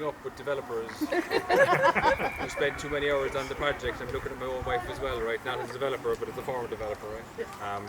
up with developers who spend too many hours on the project. I'm looking at my own wife as well, right? Not as a developer, but as a former developer, right?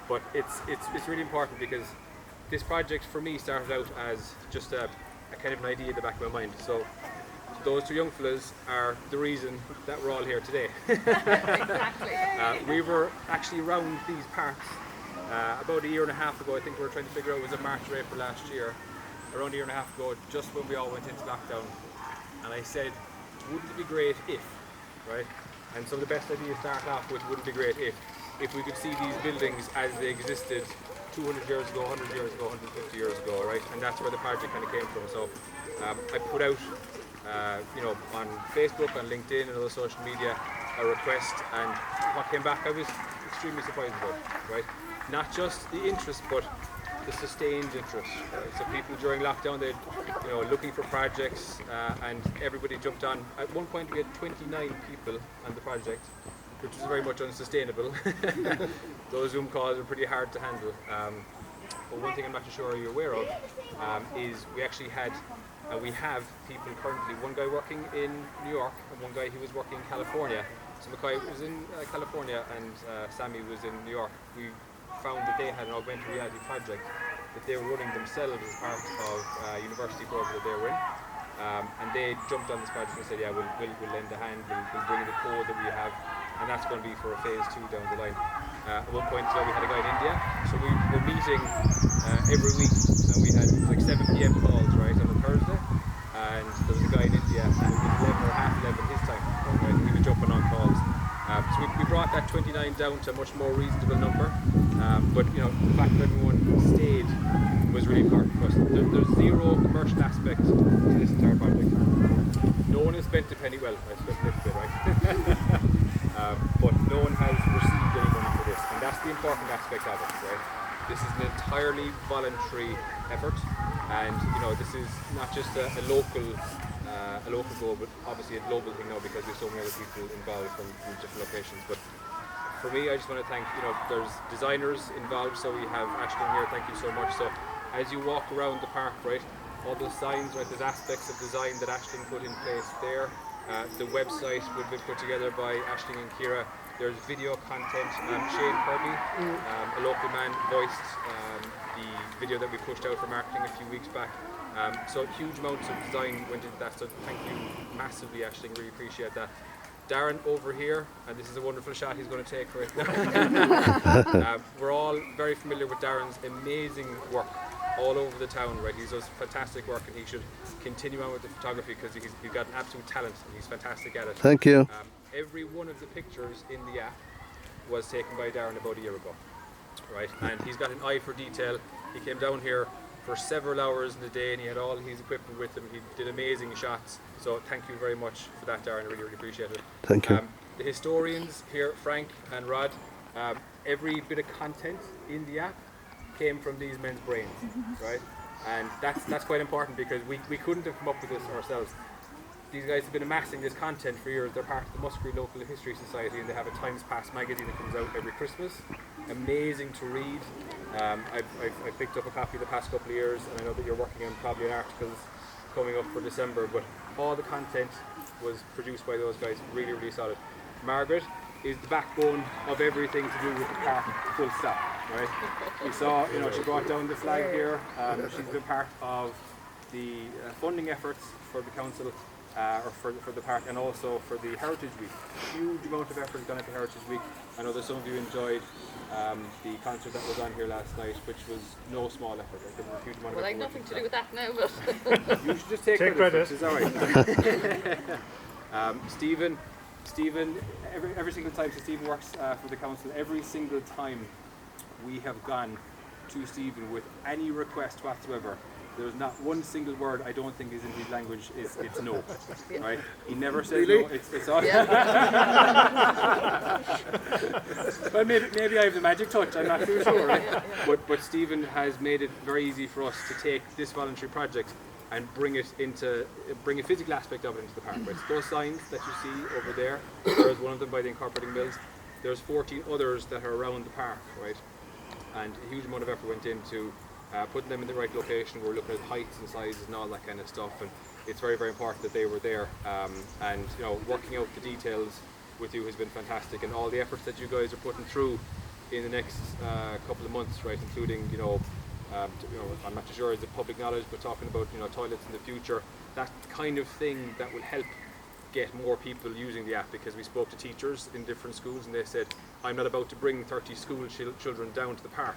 But it's really important because this project for me started out as just a kind of an idea in the back of my mind. So those two young fellas are the reason that we're all here today. Exactly. We were actually around these parks about a year and a half ago. I think we were trying to figure out, was it March or April last year? Around a year and a half ago, just when we all went into lockdown. And I said, wouldn't it be great if, right? And some of the best ideas start off with, wouldn't it be great if we could see these buildings as they existed 200 years ago, 100 years ago, 150 years ago, right? And that's where the project kind of came from. So I put out, on Facebook, on LinkedIn, and other social media, a request, and what came back, I was extremely surprised about, right? Not just the interest, but the sustained interest. So people during lockdown, they, looking for projects, and everybody jumped on. At one point, we had 29 people on the project, which was very much unsustainable. Those Zoom calls are pretty hard to handle. But one thing I'm not too sure you're aware of is we actually had, we have people currently, one guy working in New York and one guy who was working in California. So Mackay was in California and Sammy was in New York. We found that they had an augmented reality project that they were running themselves as part of a university program that they were in. And they jumped on this project and said, yeah, we'll lend a hand, we'll bring in the code that we have, and that's going to be for a phase 2 down the line. At one point we had a guy in India, so we were meeting every week, and we had like 7 p.m. calls, right, on a Thursday, and there was a guy in India, and it was 11 or half 11 his time, right, he was jumping on calls. So we brought that 29 down to a much more reasonable number, but the fact that everyone stayed was really important for us. There's zero commercial aspect to this entire project. No one has spent a penny, well, I spent a little bit, right? But no one has received any money for this, and that's the important aspect of it, right? This is an entirely voluntary effort, and this is not just a local goal, but obviously a global thing now because there's so many other people involved from different locations. But for me, I just want to thank, there's designers involved, so we have Ashton here, thank you so much. So as you walk around the park, right, all those signs, right, there's aspects of design that Ashton put in place there. The website would be put together by Ashton and Kira. There's video content. Shane Kirby, a local man, voiced the video that we pushed out for marketing a few weeks back. So huge amounts of design went into that, so thank you massively, Ashton, really appreciate that. Darren over here, and this is a wonderful shot he's going to take right now. We're all very familiar with Darren's amazing work all over the town, right? He does fantastic work, and he should continue on with the photography because he's got an absolute talent and he's fantastic at it. Thank you. Every one of the pictures in the app was taken by Darren about a year ago, right? And he's got an eye for detail. He came down here for several hours in the day and he had all his equipment with him. He did amazing shots. So thank you very much for that, Darren. I really, really appreciate it. Thank you. The historians here, Frank and Rod, every bit of content in the app came from these men's brains, right? And that's quite important because we couldn't have come up with this ourselves. These guys have been amassing this content for years. They're part of the Muskerry Local History Society and they have a Times Past magazine that comes out every Christmas. Amazing to read. I've picked up a copy the past couple of years, and I know that you're working on probably an article coming up for December, but all the content was produced by those guys, really, really solid. Margaret is the backbone of everything to do with the park, full stop, right? We saw, she brought down the flag here. She's been part of the funding efforts for the council, or for the park, and also for the Heritage Week. Huge amount of effort gone into Heritage Week. I know that some of you enjoyed the concert that was on here last night, which was no small effort. Like, there was a huge amount of well, I've nothing to do with that now, but you should just take credit. It's all right. Stephen, every single time, so Stephen works for the council. Every single time we have gone to Stephen with any request whatsoever, there's not one single word I don't think is in his language. It's no, right? He never says no. It's all. Yeah. Well, maybe I have the magic touch. I'm not too sure, right? But Stephen has made it very easy for us to take this voluntary project and bring a physical aspect of it into the park. Right? So those signs that you see over there, there's one of them by the Incorporating Mills. There's 14 others that are around the park, right? And a huge amount of effort went into putting them in the right location. We're looking at heights and sizes and all that kind of stuff. And it's very, very important that they were there. And working out the details with you has been fantastic, and all the efforts that you guys are putting through in the next couple of months, right? Including, I'm not too sure is it public knowledge, but talking about toilets in the future, that kind of thing that will help get more people using the app, because we spoke to teachers in different schools and they said, I'm not about to bring 30 school children down to the park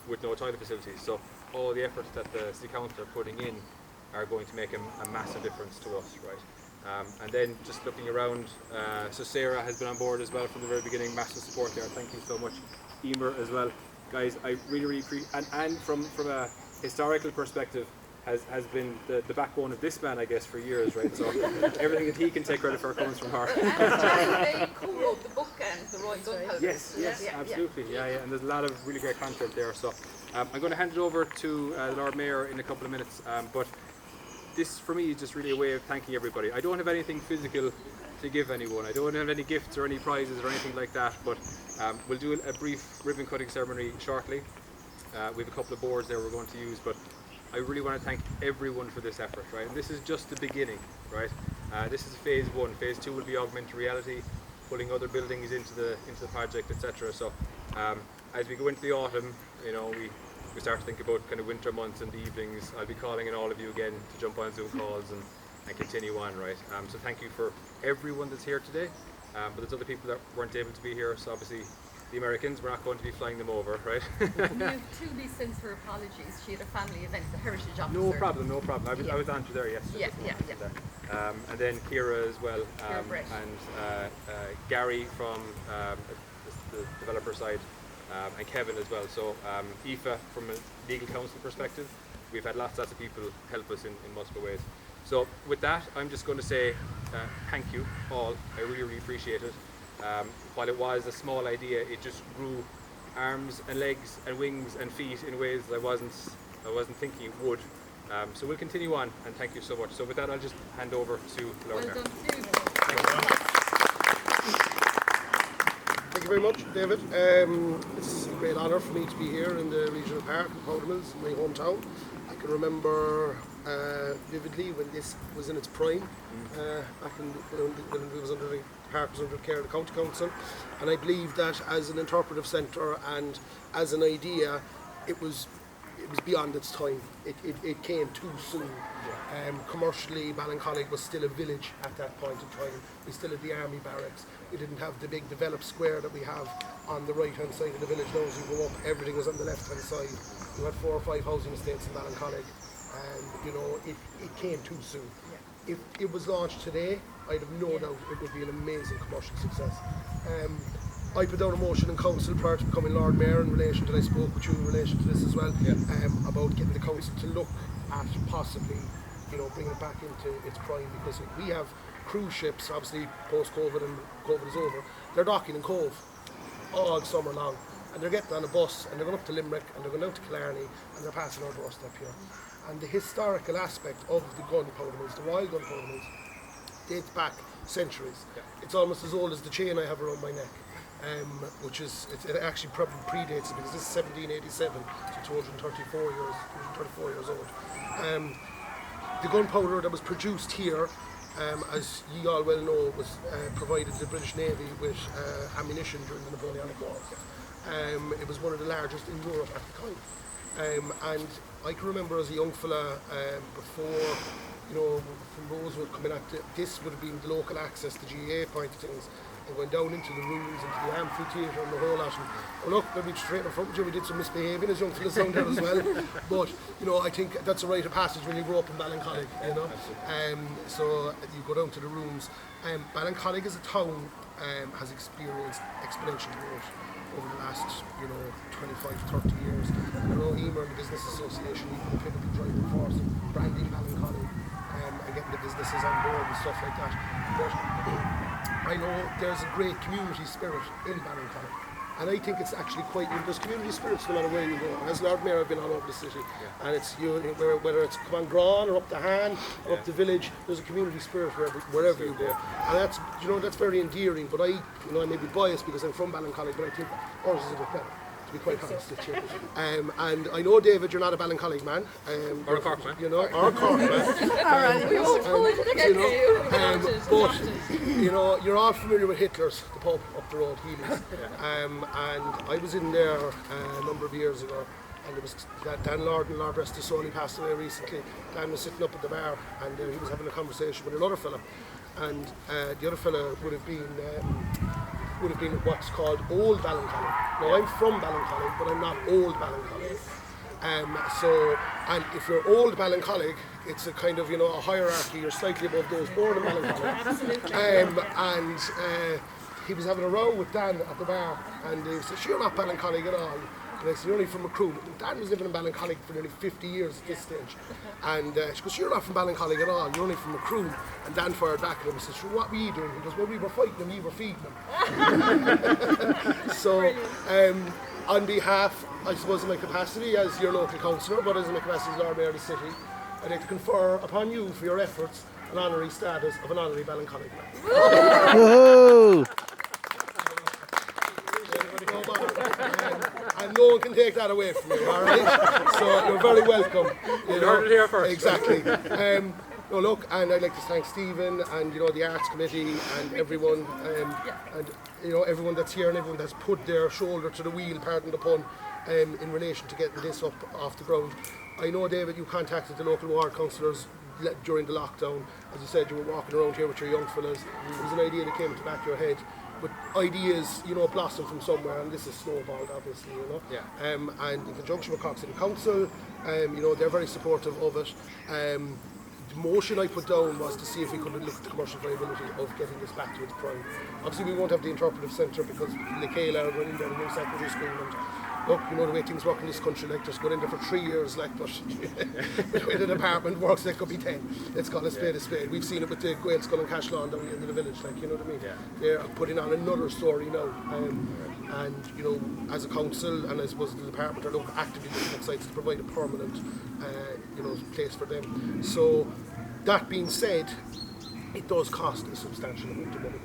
with no toilet facilities. So all the efforts that the City Council are putting in are going to make a massive difference to us, right? And then just looking around, so Sarah has been on board as well from the very beginning, massive support there, thank you so much. Emer as well. Guys, I really appreciate, and from a historical perspective, has been the backbone of this man, I guess, for years, right? So everything that he can take credit for comes from her. And they co-wrote the book and the Royal Gunpowder. Yes, absolutely, yeah. And there's a lot of really great content there. So I'm going to hand it over to the Lord Mayor in a couple of minutes. But this, for me, is just really a way of thanking everybody. I don't have anything physical to give anyone. I don't have any gifts or any prizes or anything like that. But we'll do a brief ribbon cutting ceremony shortly. We have a couple of boards there we're going to use, but I really want to thank everyone for this effort, right? And this is just the beginning, right? This is phase 1. Phase 2 will be augmented reality, pulling other buildings into the project, etc. So as we go into the autumn, we start to think about kind of winter months and the evenings. I'll be calling on all of you again to jump on Zoom calls and continue on, right? So thank you for everyone that's here today. But there's other people that weren't able to be here, so obviously the Americans, we're not going to be flying them over, right? You've truly sent her apologies. She had a family event, the Heritage Officer. No problem. I was on to there yesterday. Yeah. And then Kira as well, Kira and Gary from the developer side, and Kevin as well. So Aoife from a legal counsel perspective, we've had lots of people help us in multiple ways. So with that, I'm just going to say thank you all. I really appreciate it. While it was a small idea, it just grew arms and legs and wings and feet in ways that I wasn't thinking it would. So we'll continue on, and thank you so much. So with that, I'll just hand over to Lord Mayor. Well done, Sue. Thank you very much, David. It's a great honour for me to be here in the regional park in Powdermills, my hometown. I can remember vividly when this was in its prime, back when it was under the park was under the care of the County Council, and I believe that as an interpretive centre and as an idea, it was beyond its time. It came too soon. Commercially, Ballincollig was still a village at that point in time. We still had the army barracks. We didn't have the big developed square that we have on the right hand side of the village. Now as you go up, everything was on the left hand side. You had 4 or 5 housing estates in Ballincollig, and it came too soon. If it was launched today, I'd have no doubt it would be an amazing commercial success. I put down a motion in council prior to becoming Lord Mayor in relation to, I spoke with you in relation to this as well, about getting the council to look at possibly, bringing it back into its prime, because we have cruise ships, obviously post-COVID, and COVID is over, they're docking in Cove all summer long, and they're getting on a bus and they're going up to Limerick and they're going out to Killarney and they're passing our doorstep here. And the historical aspect of the gunpowder mills, the wild gunpowder mills, dates back centuries. It's almost as old as the chain I have around my neck, which is, it actually probably predates it, because this is 1787, so 234 years old. The gunpowder that was produced here, as ye all well know, was provided the British Navy with ammunition during the Napoleonic Wars. It was one of the largest in Europe at the time. And I can remember as a young fella, before, from Rosewood coming at this would have been the local access, the GAA point of things, and going down into the rooms, into the amphitheatre and the whole lot. And look, maybe straight in front of you, we did some misbehaving as young fellas down there as well. But, I think that's a rite of passage when you grow up in Ballincollig, So you go down to the rooms. Ballincollig as a town has experienced exponential growth over the last, 25, 30 years. I know Emer and the Business Association, even the pivotal driving force in branding Ballincollig and getting the businesses on board and stuff like that. But I know there's a great community spirit in Ballincollig. And I think it's actually there's community spirits no matter where you go. And as Lord Mayor, I've been all over the city. And it's, whether it's Cumangron or up the Han or up the village, there's a community spirit wherever you go. And that's very endearing. But I may be biased because I'm from Ballincollig, but I think ours is a bit better. to be quite honest with you. And I know, David, you're not a Ballincollig man. Or a Cork man. You know, or a Cork man. We won't hold it against you. But, you know, you're all familiar with Hitler's, the pub up the road, Healy's. And I was in there a number of years ago, and it was Dan Lord, and Lord rest his soul, he passed away recently. Dan was sitting up at the bar, and he was having a conversation with another fella. And the other fella would have been what's called Old Ballincollig. Now, I'm from Ballincollig, but I'm not Old Ballincollig. And if you're Old Ballincollig, it's a kind of, you know, a hierarchy. You're slightly above those born in Ballincollig. Absolutely. He was having a row with Dan at the bar, and he said, "You're not Ballincollig at all." And I said, "You're only from Macroom." Dan was living in Ballincollig for nearly 50 years at this stage. And she goes, "You're not from Ballincollig at all, you're only from Macroom." And Dan fired back at him and said, "Sure, what were you doing?" He goes, "Well, we were fighting them, you were feeding them." So, on behalf, I suppose, in my capacity as your local councillor, but as in my capacity as Lord Mayor of the City, I'd like to confer upon you for your efforts an honorary status of an honorary Ballincollig man. Woohoo! And no one can take that away from you, all right? So you're very welcome. You heard it here first. Exactly. No, look, and I'd like to thank Stephen and, you know, the Arts Committee and everyone, and, you know, everyone that's here and everyone that's put their shoulder to the wheel, pardon the pun, in relation to getting this up off the ground. I know, David, you contacted the local ward councillors during the lockdown. As you said, you were walking around here with your young fellas. It was an idea that came to the back of your head. But ideas, you know, blossom from somewhere, and this is snowballed, obviously, you know. Yeah. And in conjunction with Cork City Council, you know, they're very supportive of it. The motion I put down was to see if we could look at the commercial viability of getting this back to its prime. Obviously, we won't have the interpretive centre because Ballincollig are going in there, the new secondary school, and look, you know the way things work in this country, like, just going in there for 3 years, like, but with an apartment works, it could be 10. It's called a spade a spade. We've seen it with the Gael Skull and Cashlawn down in the village, like, you know what I mean? Yeah. They're putting on another story now. And, you know, as a council, and I suppose the department are actively looking at sites to provide a permanent, you know, place for them. So, that being said, it does cost a substantial amount of money.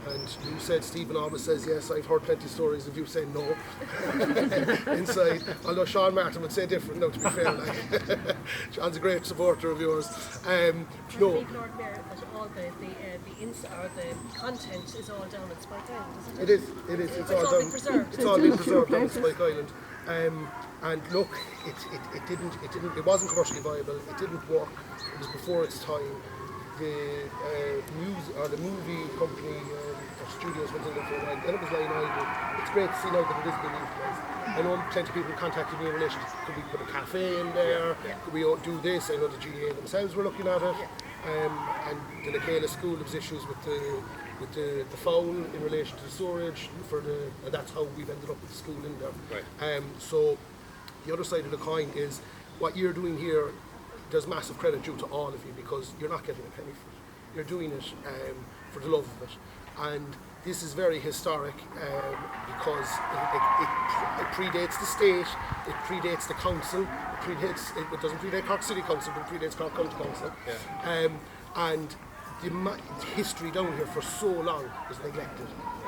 And you said, Stephen always says yes. I've heard plenty of stories of you saying no inside. Although Sean Martin would say different, no, to be fair. Like. Sean's a great supporter of yours. No. Lord Mayor, that all the content is all down at Spike Island, isn't it? It is. It's all been preserved. It's all been preserved on Spike Island. And look, it wasn't commercially viable. It didn't work. It was before its time. The movie company or studios went in there for a while, then it was lying idle. It's great to see now that it is being utilised. I know plenty of people contacted me in relation to, could we put a cafe in there, could we do this? I know the GA themselves were looking at it. And the Ballincollig school, there was issues with the foul in relation to the storage, and that's how we've ended up with the school in there. Right. So the other side of the coin is what you're doing here. There's massive credit due to all of you because you're not getting a penny for it. You're doing it for the love of it. And this is very historic because it predates the state, it predates the council, it doesn't predate Cork City Council, but it predates Cork County Council. Yeah. And the history down here for so long was neglected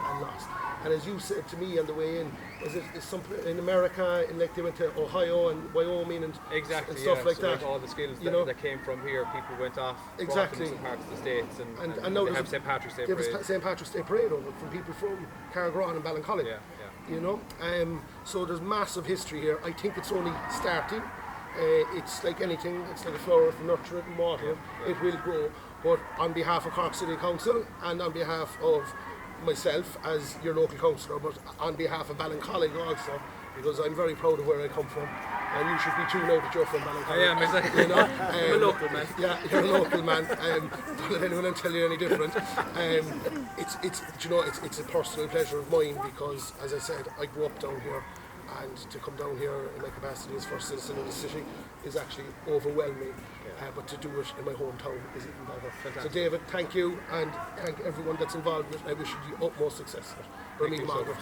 and lost. And as you said to me on the way in, is some in America, and like they went to Ohio and Wyoming and exactly, and stuff like so that. Like all the skills that came from here, people went off exactly to different parts of the States, and now they have St. Patrick's Day Parade. Parade. St. Patrick's Day Parade over from people from Carrigrohane and Ballincollig. Yeah. You know, so there's massive history here. I think it's only starting. It's like anything. It's like a flower. If you nurture it and water it, it will grow. But on behalf of Cork City Council and on behalf of myself as your local councillor, but on behalf of Ballincollig also, because I'm very proud of where I come from, and you should be too now that you're from Ballincollig. I am, exactly. You know, I'm a local man. Yeah, you're a local man. Don't let anyone tell you any different. It's a personal pleasure of mine because, as I said, I grew up down here, and to come down here in my capacity as first citizen of the city is actually overwhelming. But to do it in my hometown is even better. Fantastic. So David, thank you, and thank everyone that's involved in it. I wish you the utmost success. Thank you so much.